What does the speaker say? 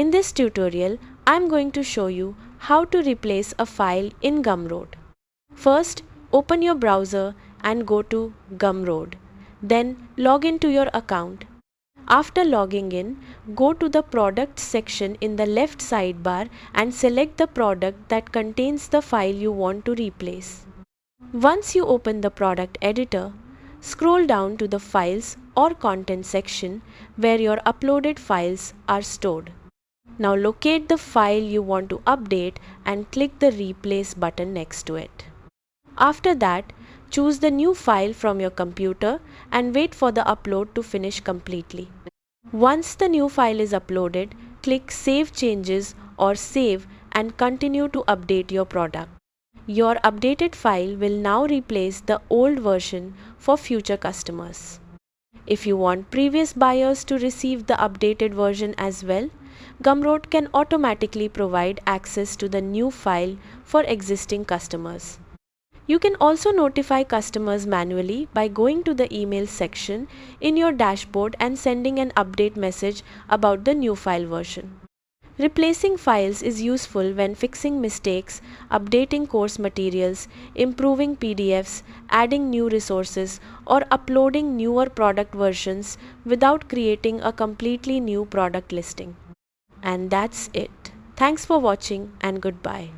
In this tutorial, I'm going to show you how to replace a file in Gumroad. First, open your browser and go to Gumroad. Then log into your account. After logging in, go to the Products section in the left sidebar and select the product that contains the file you want to replace. Once you open the product editor, scroll down to the Files or Content section where your uploaded files are stored. Now locate the file you want to update and click the Replace button next to it. After that, choose the new file from your computer and wait for the upload to finish completely. Once the new file is uploaded, click Save Changes or Save and continue to update your product. Your updated file will now replace the old version for future customers. If you want previous buyers to receive the updated version as well, Gumroad can automatically provide access to the new file for existing customers. You can also notify customers manually by going to the email section in your dashboard and sending an update message about the new file version. Replacing files is useful when fixing mistakes, updating course materials, improving PDFs, adding new resources, or uploading newer product versions without creating a completely new product listing. And that's it. Thanks for watching and goodbye.